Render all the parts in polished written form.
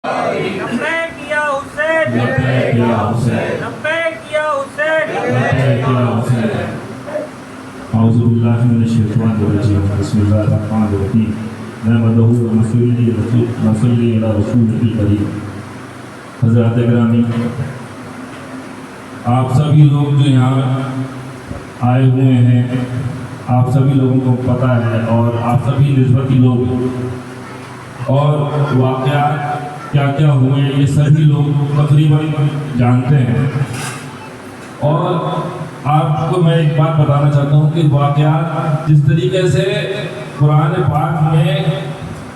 لبیک یا حسین، لبیک یا حسین، لبیک یا حسین، لبیک یا حسین۔ اعوذ باللہ من الشیطان الرجیم، بسم اللہ الرحمن الرحیم۔ نحمدہ و نصلی علی رسولہ الکریم۔ حضرات گرامی، آپ سبھی لوگ جو یہاں آئے ہوئے ہیں، آپ سبھی لوگوں کو پتہ ہے اور آپ سبھی نسبتی لوگ اور واقعات کیا کیا ہوئے یہ سبھی لوگ تقریباً جانتے ہیں۔ اور آپ کو میں ایک بات بتانا چاہتا ہوں کہ واقعات جس طریقے سے قرآن پاک میں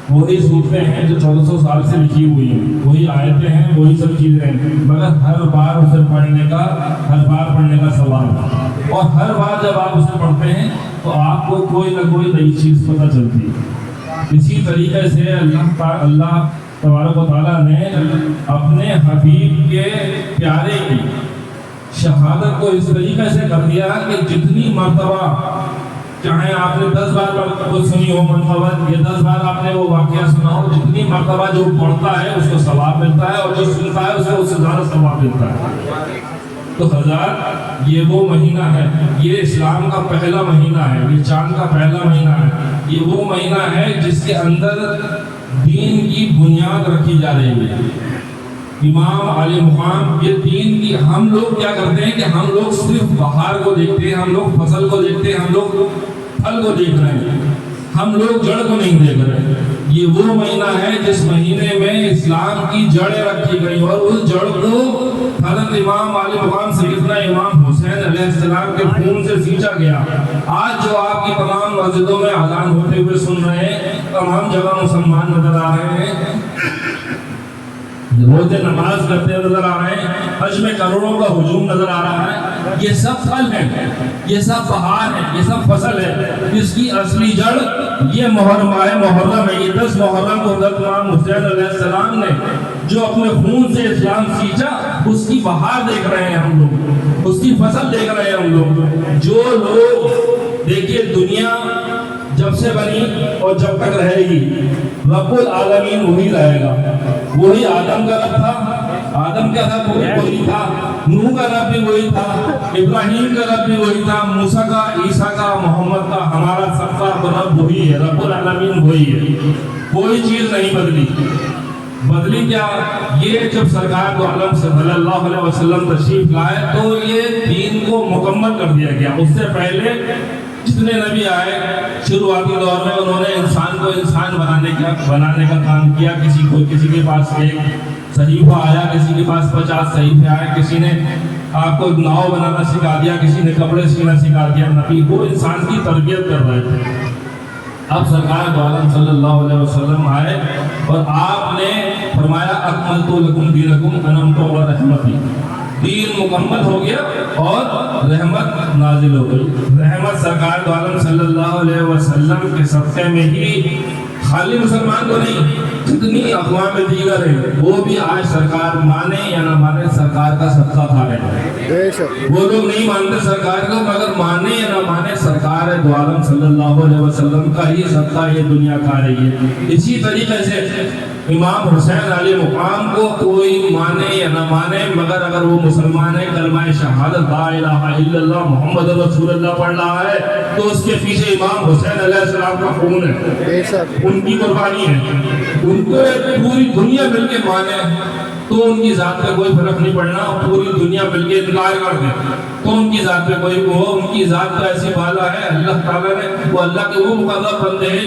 وہی صورتیں ہیں جو 1400 سال سے لکھی ہوئی ہیں، وہی آیتیں ہیں، وہی سب چیزیں ہیں، مگر ہر بار اسے پڑھنے کا ثواب ہے۔ اور ہر بار جب آپ اسے پڑھتے ہیں تو آپ کو کوئی نہ کوئی نئی چیز پتہ چلتی ہے۔ اسی طریقے سے اللہ تبارک و تعالیٰ نے اپنے حبیب کے پیارے کی شہادت کو اس طریقے سے کر دیا کہ جتنی مرتبہ چاہے آپ نے 10 بار سنی ہو منفرد، یہ 10 بار آپ نے وہ واقعہ سنا ہو، جتنی مرتبہ جو پڑھتا ہے اس کو ثواب ملتا ہے، اور جو سنتا ہے اس کو اس سے زیادہ ثواب ملتا ہے۔ تو حضرات، یہ وہ مہینہ ہے، یہ اسلام کا پہلا مہینہ ہے، یہ چاند کا پہلا مہینہ ہے، یہ وہ مہینہ ہے جس کے اندر دین کی بنیاد رکھی جا رہی ہے۔ امام علی مقام یہ دین کی، ہم لوگ کیا کرتے ہیں کہ ہم لوگ صرف بہار کو دیکھتے ہیں، ہم لوگ فصل کو دیکھتے ہیں، ہم لوگ پھل کو دیکھ رہے ہیں، ہم لوگ جڑ کو نہیں دیکھ رہے ہیں۔ یہ وہ مہینہ ہے جس مہینے میں اسلام کی جڑیں رکھی گئی، اور اس جڑ کو حضرت امام علی مقام سیدنا امام حسین علیہ السلام کے خون سے سینچا گیا۔ آج جو آپ کی تمام مسجدوں میں اذان ہوتے ہوئے سن رہے ہیں، تمام جگہ مسلمان نظر آ رہے ہیں، روزے نماز کرتے نظر آ رہے ہیں، حج میں کروڑوں کا ہجوم نظر آ رہا ہے، یہ سب پھل ہیں، یہ سب بہار ہے، یہ سب فصل ہے۔ اس کی اصلی جڑ یہ محرم ہے، یہ 10 محرم کو حضرت امام حسین علیہ السلام نے جو اپنے خون سے اسلام سینچا، اس کی بہار دیکھ رہے ہیں ہم لوگ، اس کی فصل دیکھ رہے ہیں ہم لوگ۔ جو لوگ دیکھیے، دنیا جب سے بنی اور جب تک رہے گی، رب العالمین وہی رہے گا۔ وہی آدم کا رب تھا، آدم کا رب وہی تھا، نوح کا رب بھی وہی تھا، ابراہیم کا رب بھی وہی تھا، موسیٰ کا، عیسیٰ کا، محمد کا، ہمارا سب کا رب وہی ہے، رب العالمین وہی ہے۔ کوئی چیز نہیں بدلی۔ بدلی کیا؟ یہ جب سرکار دو عالم صلی اللہ علیہ وسلم تشریف لائے تو یہ دین کو مکمل کر دیا گیا۔ اس سے پہلے جتنے نبی آئے شروعاتی دور میں، انہوں نے انسان کو انسان بنانے کا کام کیا۔ کسی کے پاس ایک صحیفہ آیا، کسی کے پاس 50 صحیفے آئے، کسی نے آپ کو ناؤ بنانا سکھا دیا، کسی نے کپڑے سینا سکھا دیا۔ نبی وہ انسان کی تربیت کر رہے تھے۔ اب سرکار دو عالم صلی اللہ علیہ وسلم آئے اور آپ نے فرمایا اکملت لکم دینکم انعمت و رحمتی، دین مکمل ہو گیا اور رحمت نازل ہو گئی۔ رحمت سرکار دو عالم صلی اللہ علیہ وسلم کے صدقے میں ہی خالی مسلمان کو نہیں، جتنی اقوام دیگر ہیں وہ بھی آج سرکار مانے یا نہ مانے سرکار کا صدقہ کھا رہے ہیں۔ وہ لوگ نہیں مانتے سرکار کو، مگر مانے یا نہ مانے سرکار دو عالم صلی اللہ علیہ وسلم کا ہی صدقہ یہ دنیا کھا رہی ہے۔ اسی طریقے سے امام حسین علی مقام کو کوئی مانے یا نہ مانے، مگر اگر وہ مسلمان ہے، کلمہ شہادت لا الہ الا اللہ محمد رسول اللہ پڑھ رہا ہے، تو اس کے پیچھے امام حسین علیہ السلام کا خون ہے، ان کی قربانی ہے۔ ان کو پوری دنیا مل کے مانے تو ان کی ذات پہ کوئی فرق نہیں پڑنا، پوری دنیا مل کے انکار کر دے تو ان کی ذات پہ کوئی ان کی ذات پہ ایسی بالا ہے۔ اللہ تعالیٰ نے وہ اللہ کے وہ مقرب بندے ہیں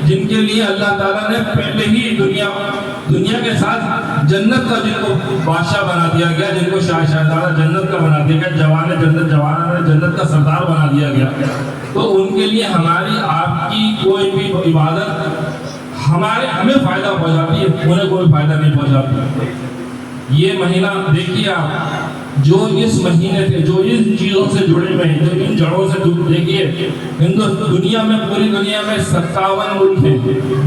جن کے لیے اللہ تعالیٰ نے پہلے ہی دنیا کے ساتھ جنت کا، جن کو بادشاہ بنا دیا گیا، جن کو شہزادہ جنت کا بنا دیا گیا، جوانہ جنت کا سردار بنا دیا گیا۔ تو ان کے لیے ہماری آپ کی کوئی بھی عبادت ہمیں فائدہ پہنچاتی ہے، انہیں کوئی فائدہ نہیں پہنچاتی۔ یہ مہینہ دیکھیے آپ، جو اس مہینے سے، جو ان چیزوں سے جڑے ہوئے ہیں، جو ان جڑوں سے دیکھیے، دنیا میں، پوری دنیا میں 57 ملک ہیں،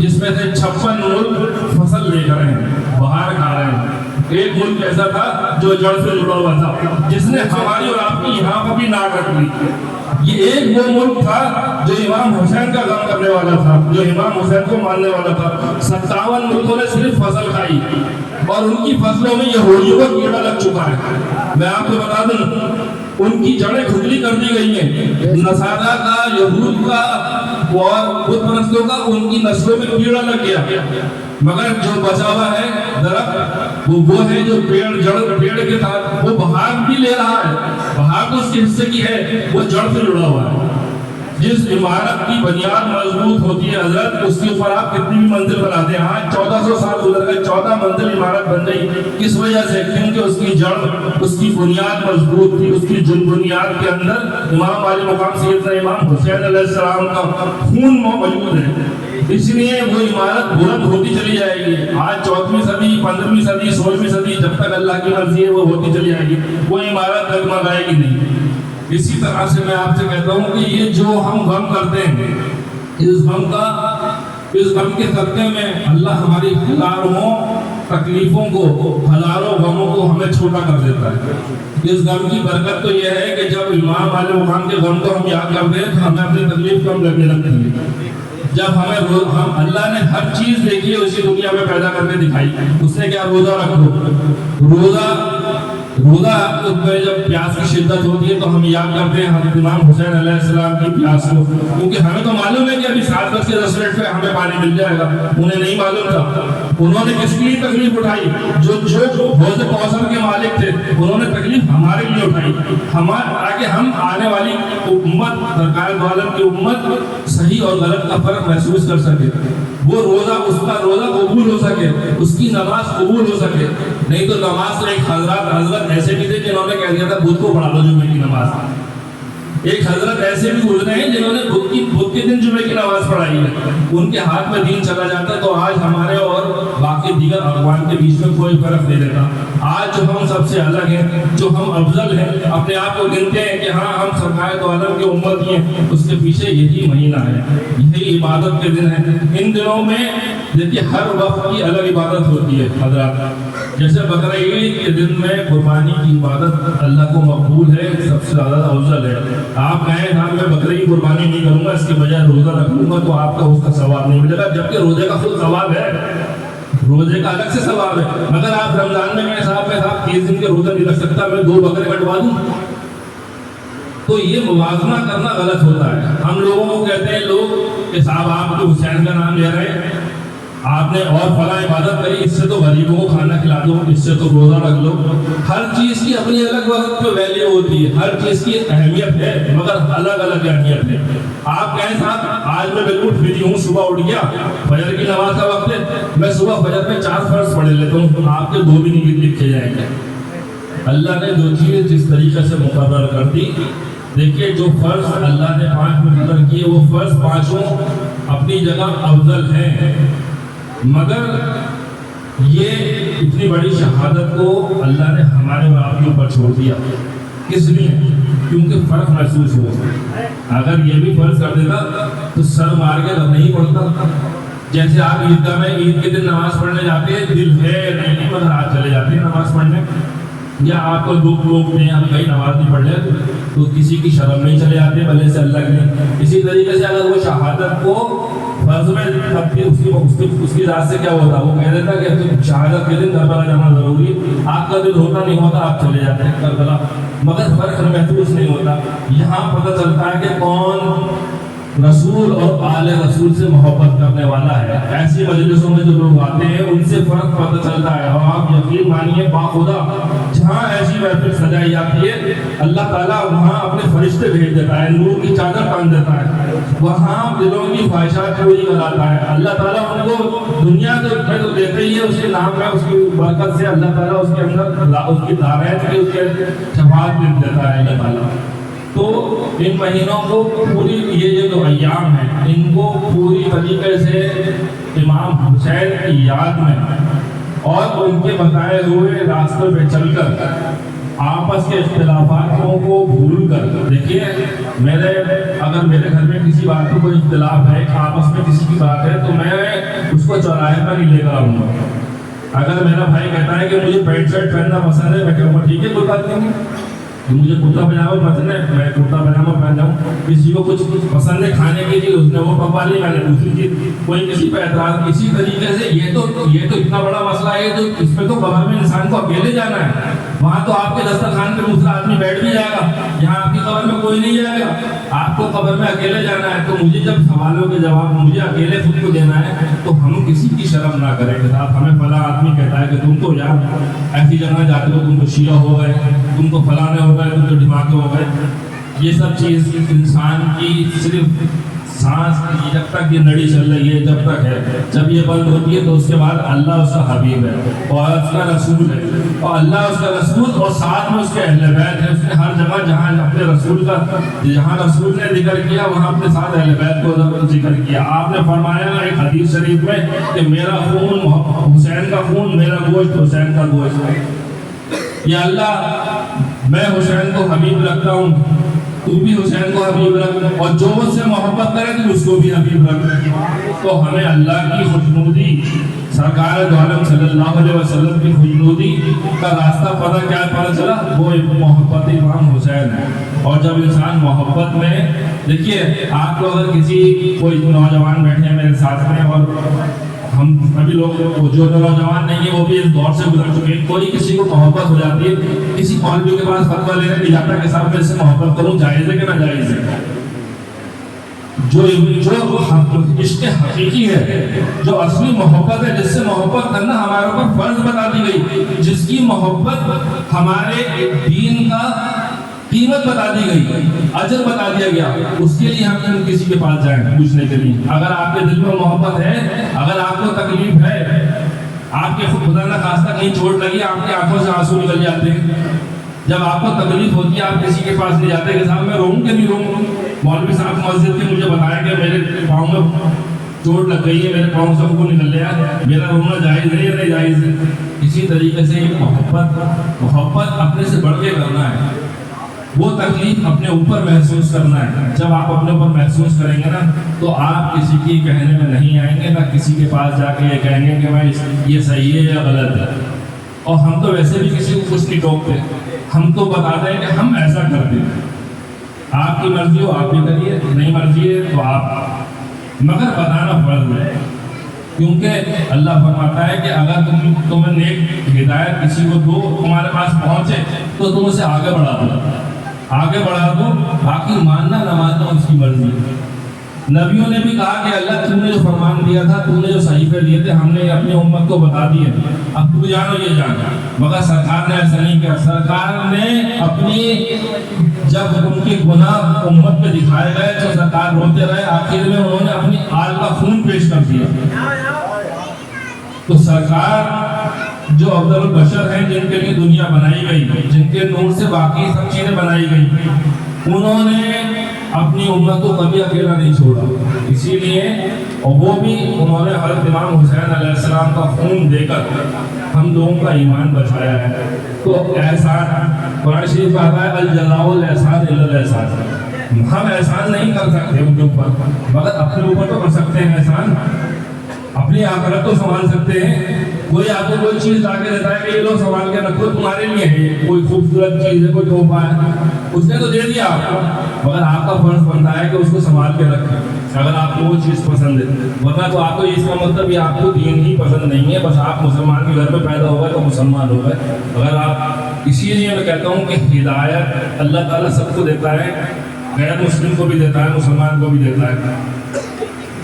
جس میں سے 56 ملک فصل لے کر ہیں، بہار کھا رہے ہیں۔ ایک ملک ایسا تھا جو جڑ سے جڑا ہوا تھا، جس نے ہماری اور آپ کی یہاں پر بھی ناک رکھ لی۔ یہ ایک وہ ملک تھا جو امام حسین کا غم کرنے والا تھا، جو امام حسین کو ماننے والا تھا۔ 57 ملکوں نے صرف فصل کھائی اور ان کی فصلوں میں یہودیوں کا کیڑا لگ چکا ہے۔ میں آپ کو بتا دوں ان کی جڑیں کھکھلی کر دی گئی ہیں، نصارہ کا، یہود کا اور بت پرستوں کا، ان کی نسلوں میں کیڑا لگ گیا۔ مگر جو بچا ہوا ہے درخت وہ ہے جو پیڑ کے ساتھ وہ بہار بھی لے رہا ہے، بہار تو اس کے حصے کی ہے، وہ جڑ سے جڑا ہوا ہے۔ جس عمارت کی بنیاد مضبوط ہوتی ہے حضرت، اس کے اوپر آپ کتنی بھی منزل بناتے ہیں۔ آج 1400 سال گزر گئے، 14 منزل عمارت بن گئی، کس وجہ سے؟ کیونکہ اس کی جڑ، اس کی بنیاد مضبوط تھی۔ اس کی بنیاد کے اندر امام علی مقام سیدنا امام حسین علیہ السلام کا خون موجود ہے، اس لیے وہ عمارت بلند ہوتی چلی جائے گی۔ آج 14ویں صدی، 15ویں صدی، 16ویں صدی، جب تک اللہ کی مرضی ہے وہ ہوتی چلی جائے گی، وہ عمارت ڈگمگائے گی نہیں۔ اسی طرح سے میں آپ سے کہتا ہوں کہ یہ جو ہم غم کرتے ہیں، اس غم کے صدقے میں اللہ ہماری ہزاروں تکلیفوں کو، ہزاروں غموں کو ہمیں چھوٹا کر دیتا ہے۔ اس غم کی برکت تو یہ ہے کہ جب امام والے مقام کے غم کو ہم یاد کرتے ہیں تو ہمیں اپنی تکلیف کم لگنے لگتی ہے۔ جب ہم اللہ نے ہر چیز دیکھی ہے اسی دنیا میں پیدا کر کے دکھائی، اس نے کیا روزہ رکھو، روزہ میں جب پیاس کی شدت ہوتی ہے تو ہم یاد کرتے ہیں حضرت امام حسین علیہ السلام کی پیاس کو، کیونکہ ہمیں تو معلوم ہے کہ ابھی 7:10 پہ ہمیں پانی مل جائے گا، انہیں نہیں معلوم تھا۔ انہوں نے کس لیے تکلیف اٹھائی؟ جو حوض کوثر کے مالک تھے انہوں نے تکلیف ہمارے لیے اٹھائی، تاکہ ہم آنے والی امت، سرکار دو عالم کی امت صحیح اور غلط کا فرق محسوس کر سکے، وہ روزہ، اس کا روزہ قبول ہو سکے، اس کی نماز قبول ہو سکے۔ نہیں تو نماز تو ایک حضرت ایسے بھی تھے جنہوں نے کہہ دیا تھا بدھ کو پڑھا دو جمعے کی نماز۔ ایک حضرت ایسے بھی گزرے ہیں جنہوں نے بدھ کے دن جمعے کی نماز پڑھائی ہے، ان کے ہاتھ میں دین چلا جاتا۔ تو آج ہمارے اور باقی دیگر اقوام کے بیچ میں کوئی فرق نہیں رہتا۔ آج جو ہم سب سے الگ ہیں، جو ہم افضل ہیں، اپنے آپ کو گنتے ہیں کہ ہاں ہم سرکار دو عالم کے امت ہی ہیں، اس کے پیچھے یہی مہینہ ہے، یہی عبادت کے دن ہے۔ ان دنوں میں دیکھیے ہر وقت کی الگ عبادت ہوتی ہے حضرات۔ جیسے بقرعید کے دن میں قربانی کی عبادت اللہ کو مقبول ہے، سب سے زیادہ افضل ہے۔ آپ کہیں ہاں میں بکری کی قربانی نہیں کروں گا، اس کے بجائے روزہ رکھ لوں گا، تو آپ کا اس کا ثواب نہیں ملے گا، جبکہ روزے کا خود ثواب ہے، روزے کا الگ سے ثواب ہے۔ مگر آپ رمضان میں کہیں صاحب میں 30 دن کے روزہ نہیں رکھ سکتا، میں 2 بکرے کٹوا دوں، تو یہ موازنہ کرنا غلط ہوتا ہے۔ ہم لوگوں کو کہتے ہیں لوگ کہ صاحب آپ تو حسین کا نام لے رہے ہیں، آپ نے اور فلاں عبادت کری، اس سے تو غریبوں کو کھانا کھلا دو، اس سے تو روزہ رکھ لو۔ ہر چیز کی اپنی الگ وقت پہ ویلیو ہوتی ہے، ہر چیز کی اہمیت ہے، مگر الگ الگ اہمیت ہے۔ آپ کہیں صاحب آج میں بالکل فری ہوں، صبح اٹھ گیا، فجر کی نماز کا وقت ہے، میں صبح فجر میں 4 فرض پڑھ لیتا ہوں، آپ کے 2 بھی نہیں لکھے جائیں گے۔ اللہ نے جو چیز جس طریقے سے مقرر کر دی، دیکھیے جو فرض اللہ نے 5 مقرر کیے، وہ فرض 5 اپنی جگہ افضل ہیں، مگر یہ اتنی بڑی شہادت کو اللہ نے ہمارے اور آپ کے اوپر چھوڑ دیا، کس لیے؟ کیونکہ فرق محسوس ہو۔ اگر یہ بھی فرض کر دیتا تو سر مار کے اب نہیں پڑھتا۔ جیسے آپ عیدگاہ میں عید کے دن نماز پڑھنے جاتے ہیں، دل ہے نہیں مگر آپ چلے جاتے ہیں نماز پڑھنے، یا آپ کو لوگ نے ہم کہیں نماز نہیں پڑھ لے تو کسی کی شرم نہیں چلے جاتے بھلے سے اللہ کے۔ اسی طریقے سے اگر وہ شہادت کو فرض میں رکھتے اس کی ذات سے کیا ہوتا، وہ کہہ دیتا کہ شہادت کے دن کربلا جانا ضروری، آپ کا دل ہوتا نہیں ہوتا، آپ چلے جاتے ہیں کربلا، مگر فرق محسوس نہیں ہوتا۔ یہاں پتہ چلتا ہے کہ کون رسول اور آل رسول سے محبت کرنے والا ہے۔ ایسی مجلسوں میں جو لوگ آتے ہیں ان سے فرق پتہ چلتا ہے، اور آپ یقین مانیے باخدا جہاں ایسی محفل سجائی جاتی ہے اللہ تعالیٰ وہاں اپنے فرشتے بھیج دیتا ہے، نور کی چادر ٹانگ دیتا ہے، وہاں دلوں کی خواہشات پوری کراتا ہے۔ اللہ تعالیٰ ان کو دنیا میں تو دیتے ہی ہے، اس کے نام میں اس کی برکت سے اللہ تعالیٰ اس کے اندر اس کی دارائت کی اس کے شفاعت دے دیتا ہے اللہ تعالیٰ۔ تو ان مہینوں کو پوری یہ جو ایام ہیں ان کو پوری طریقے سے امام حسین کی یاد میں اور ان کے بتائے ہوئے راستے پہ چل کر آپس کے اختلافاتوں کو بھول کر، دیکھیے اگر میرے گھر میں کسی بات کو کوئی اختلاف ہے، آپس میں کسی کی بات ہے، تو میں اس کو چوراہے پر ہی لے کر آؤں گا۔ اگر میرا بھائی کہتا ہے کہ مجھے پینٹ شرٹ پہننا پسند ہے، میں کہوں گا ٹھیک ہے کوئی بات نہیں، مجھے کرتا پاجامہ پسند ہے میں کرتا پاجامہ پہن جاؤں. کسی کو کچھ پسند ہے کھانے کی چیز، اس نے وہ پکوا لی، میں نے دوسری چیز، کوئی کسی پہ اعتراض. اسی طریقے سے یہ تو اتنا بڑا مسئلہ ہے، تو اس پہ تو قبر میں انسان کو اکیلے جانا ہے. وہاں تو آپ کے دسترخوان پہ دوسرا آدمی بیٹھ بھی جائے گا، یہاں آپ کی قبر میں کوئی نہیں جائے گا، آپ کو قبر میں اکیلے جانا ہے. تو مجھے جب سوالوں کے جواب مجھے اکیلے خود کو دینا ہے، تو ہم کسی کی شرم نہ کریں کہ صاحب ہمیں فلاں آدمی کہتا ہے کہ تم تو یار ایسی جگہ جاتے ہو، تم تو شیعہ ہو گئے، تم تو فلانے ہو گئے، تم تو ڈھماکے ہو گئے. یہ سب چیز انسان کی صرف سانس، جب تک یہ نڑی چل رہی ہے جب تک ہے، جب یہ بند ہوتی ہے تو اس کے بعد اللہ اس کا حبیب ہے اور اس کا رسول ہے، اور اللہ اس کا رسول اور ساتھ میں اس کے اہل بیت ہے. اس نے ہر جگہ جہاں اپنے رسول کا، جہاں رسول نے ذکر کیا وہاں اپنے ساتھ اہل بیت کو ذکر کیا. آپ نے فرمایا ایک حدیث شریف میں کہ میرا خون حسین کا خون، میرا گوشت حسین کا گوشت ہے. یا اللہ میں حسین کو حبیب رکھتا ہوں، تو بھی حسین کو حبیب رکھ، اور جو اس سے محبت کرے تو اس کو بھی حبیب رکھ. تو ہمیں اللہ کی خوشنودی، سرکار دو عالم صلی اللہ علیہ وسلم کی خوشنودی کا راستہ پتہ چلا، وہ محبت امام حسین ہے. اور جب انسان محبت میں، دیکھیے آپ کو اگر کوئی نوجوان بیٹھے ہیں میرے ساتھ میں، اور ہم سبھی لوگ جو نوجوان نہیں ہیں وہ بھی اس دور سے گزر چکے ہیں، کوئی کسی کو محبت ہو جاتی ہے، کسی مولوی کے پاس فتویٰ لینے نہیں جاتا کہ صاحب میں اس سے محبت کروں، جائز ہے کہ نہ جائز ہے. جو عشق حقیقی ہے، جو اصلی محبت ہے، جس سے محبت کرنا ہمارے اوپر فرض بتا دی گئی، جس کی محبت ہمارے دین کا قیمت بتا دی گئی، اجر بتا دیا گیا، اس کے لیے ہم کسی کے پاس جائیں پوچھنے کے لیے. اگر آپ کے دل میں محبت ہے، اگر آپ کو تکلیف ہے، آپ کے خدا نہ خواستہ کہیں چوٹ لگی، آپ کی آنکھوں سے آنسو نکل جاتے ہیں، جب آپ کو تکلیف ہوتی ہے آپ کسی کے پاس نہیں جاتے کہ صاحب میں روؤں کہ نہیں روؤں. مولوی صاحب مسجد کے مجھے بتایا کہ میرے پاؤں میں چوٹ لگ گئی ہے، میرے پاؤں سے خون نکل گیا، میرا رونا جائز ہے یا نہیں جائز ہے. اسی طریقے سے یہ محبت اپنے سے بڑھ کے کرنا ہے، وہ تکلیف اپنے اوپر محسوس کرنا ہے. جب آپ اپنے اوپر محسوس کریں گے نا تو آپ کسی کی کہنے میں نہیں آئیں گے، نہ کسی کے پاس جا کے یہ کہیں گے کہ میں یہ صحیح ہے یا غلط ہے. اور ہم تو ویسے بھی کسی کو کچھ نہیں ٹوکتے، ہم تو بتاتے ہیں کہ ہم ایسا کرتے ہیں، آپ کی مرضی ہو آپ بھی کریے، نہیں مرضی ہے تو آپ، مگر بتانا فرض ہے. کیونکہ اللہ فرماتا ہے کہ اگر تمہیں نیک ہدایت کسی کو دو، تمہارے پاس پہنچے تو تم اسے آگے بڑھا دو، باقی ماننا نہ ماننا اس کی مرضی ہے. نبیوں نے بھی کہا کہ اللہ تم نے جو فرمان دیا تھا، تم نے جو صحیفے دیے تھے، ہم نے اپنی امت کو بتا دیے، اب تم جانو یہ جانا. مگر سرکار نے ایسا نہیں کیا. سرکار نے اپنی، جب ان کے گناہ امت پہ دکھائے گئے تو سرکار روتے رہے، آخر میں انہوں نے اپنی آل کا خون پیش کر دیا. تو سرکار جو افضل البشر ہیں، جن کے لیے دنیا بنائی گئی، جن کے نور سے باقی سب چیزیں بنائی گئی، انہوں نے اپنی امت کو کبھی اکیلا نہیں چھوڑا. اسی لیے اور وہ بھی انہوں نے حضرت امام حسین علیہ السلام کا خون دے کر ہم لوگوں کا ایمان بچایا ہے. تو احسان، قرآن شریف میں آتا ہے الجزاء الاحسان الا الاحسان. ہم احسان نہیں کر سکتے ان کے اوپر، مگر اپنے اوپر تو کر سکتے ہیں احسان. اپنی آخرت تو سنبھال سکتے ہیں. کوئی آپ کو کوئی چیز لا کے دیتا ہے کہ یہ لوگ سنبھال کے رکھو، تمہارے لیے ہے، کوئی خوبصورت چیز ہے، کوئی تحفہ ہے، اس نے تو دے دیا آپ کو، مگر آپ کا فرض بنتا ہے کہ اس کو سنبھال کے رکھیں اگر آپ کو وہ چیز پسند ہے. ورنہ تو آپ کو اس کا مطلب یہ آپ کو دین ہی پسند نہیں ہے، بس آپ مسلمان کے گھر میں پیدا ہو گئے تو مسلمان ہو گئے. اگر آپ، اسی لیے میں کہتا ہوں کہ ہدایت اللہ تعالیٰ سب کو دیتا ہے، غیر مسلم کو بھی دیتا ہے، مسلمان کو بھی دیتا ہے.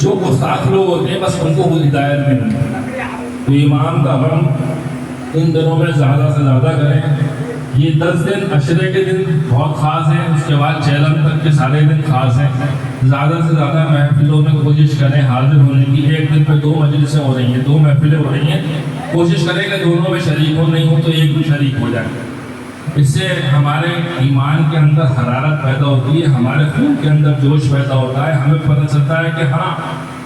جو گستاخ لوگ ہوتے ہیں بس ان کو وہ ہدایت نہیں ملتی. تو امام کا غم ان دنوں میں زیادہ سے زیادہ کریں. یہ 10 دن عشرے کے دن بہت خاص ہیں، اس کے بعد چیلم تک کے سارے دن خاص ہیں. زیادہ سے زیادہ محفلوں میں کوشش کریں حاضر ہونے کی. ایک دن میں 2 مجلسیں ہو رہی ہیں، 2 محفلیں ہو رہی ہیں، کوشش کریں کہ دونوں میں شریک ہو، نہیں ہو تو ایک بھی شریک ہو جائے. اس سے ہمارے ایمان کے اندر حرارت پیدا ہوتی ہے، ہمارے خون کے اندر جوش پیدا ہوتا ہے. ہمیں پتہ چلتا ہے کہ ہاں،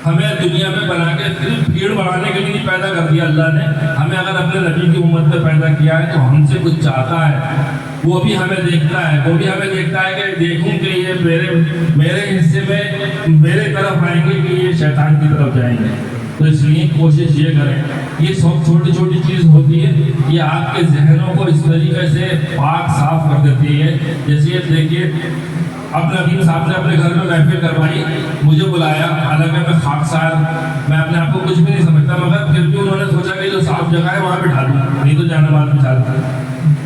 ہمیں دنیا میں بنا کے صرف بھیڑ بڑھانے کے لیے نہیں پیدا کر دیا اللہ نے. ہمیں اگر اپنے نبی کی امت میں پیدا کیا ہے تو ہم سے کچھ چاہتا ہے، وہ بھی ہمیں دیکھتا ہے، وہ بھی ہمیں دیکھتا ہے کہ دیکھوں کہ یہ میرے حصے میں میرے طرف آئیں گے کہ یہ شیطان کی طرف جائیں گے. تو اس لیے کوشش یہ کریں. یہ سب چھوٹی چھوٹی چیز ہوتی ہے, یہ آپ کے ذہنوں کو اس طریقے سے پاک صاف کر دیتی ہے. جیسے یہ دیکھیے, اپنے حکیم صاحب نے اپنے گھر میں محفل کروائی, مجھے بلایا, حالانکہ میں خاکسار, میں اپنے آپ کو کچھ بھی نہیں سمجھتا, مگر پھر بھی انہوں نے سوچا کہ جو صاف جگہ ہے وہاں بٹھا دوں, نہیں تو جانے بعد بٹھا دوں.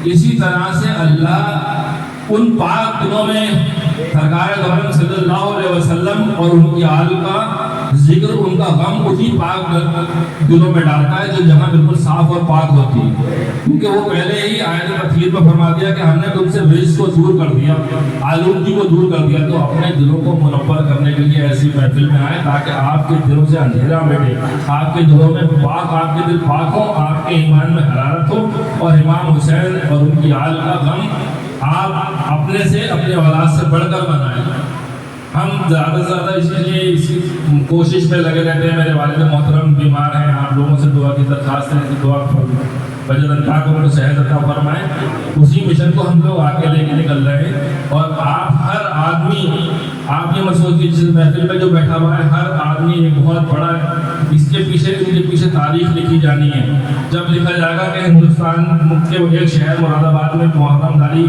اسی طرح سے اللہ ان پاک دنوں میں سرکار دو عالم صلی اللہ علیہ وسلم اور ان کی آل کا ذکر, ان کا غم اسی پاک دلوں میں ڈالتا ہے جو جگہ بالکل صاف اور پاک ہوتی ہے. کیونکہ وہ پہلے ہی آیت تطہیر میں فرما دیا کہ ہم نے تم سے رجس کو دور کر دیا, آلودگی کو دور کر دیا. تو اپنے دلوں کو منور کرنے کے لیے ایسی محفل میں آئے تاکہ آپ کے دلوں سے اندھیرا مٹے, آپ کے دلوں میں پاک, آپ کے دل پاک ہو, آپ کے ایمان میں حرارت ہو, اور امام حسین اور ان کی آل کا غم آپ اپنے سے, اپنے اولاد سے بڑھ کر منائیں. ہم زیادہ سے زیادہ اسی لیے اسی کوشش میں لگے رہتے ہیں. میرے والد محترم بیمار ہیں, آپ لوگوں سے دعا کی درخواست ہے کہ دعا بجر اللہ کو صحت عطا فرمائیں. اسی مشن کو ہم لوگ آگے لے کے نکل رہے ہیں. اور آپ ہر آدمی, آپ یہ مت سوچیے جس محفل میں جو بیٹھا ہوا ہے ہر آدمی ایک بہت بڑا ہے, اس کے پیچھے تاریخ لکھی جانی ہے. جب لکھا جائے گا کہ ہندوستان کے ایک شہر مراد آباد میں محرم داری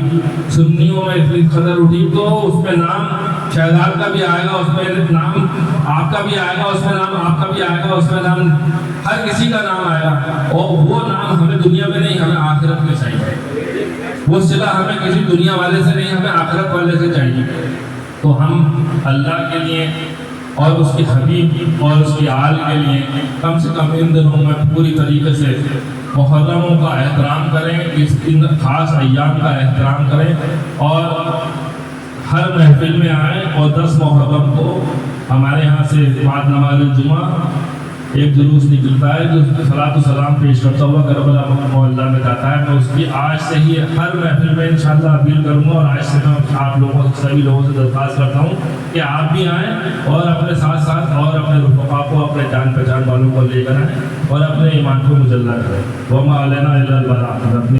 سنیوں میں اتنی قدر اٹھی, تو اس میں نام شہزاد کا بھی آئے گا, اس میں نام آپ کا بھی آئے گا, اس میں نام آپ کا بھی آئے گا, اس میں نام ہر کسی کا نام آئے گا. اور وہ نام ہمیں دنیا میں نہیں, ہمیں آخرت میں چاہیے. وہ صلہ ہمیں کسی دنیا والے سے نہیں, ہمیں آخرت والے سے چاہیے. تو ہم اللہ کے لیے اور اس کے حبیب اور اس کی آل کے لیے کم سے کم ان دنوں میں پوری طریقے سے محرموں کا احترام کریں, ان خاص ایام کا احترام کریں, اور ہر محفل میں آئیں. اور 10 محرم کو ہمارے یہاں سے بعد نماز جمعہ ایک جلوس نکلتا ہے جو صلاۃ و سلام پیش کرتا ہوا کربلا محلہ میں جاتا ہے. میں اس کی آج سے ہی ہر محفل میں انشاءاللہ اپیل کروں گا, اور آج سے میں آپ لوگوں سبھی لوگوں سے درخواست کرتا ہوں کہ آپ بھی آئیں اور اپنے ساتھ ساتھ اور اپنے رفقا کو, اپنے جان پہچان والوں کو لے کر آئیں اور اپنے ایمان کو مجلہ کریں. وما علینا الا البلاغ.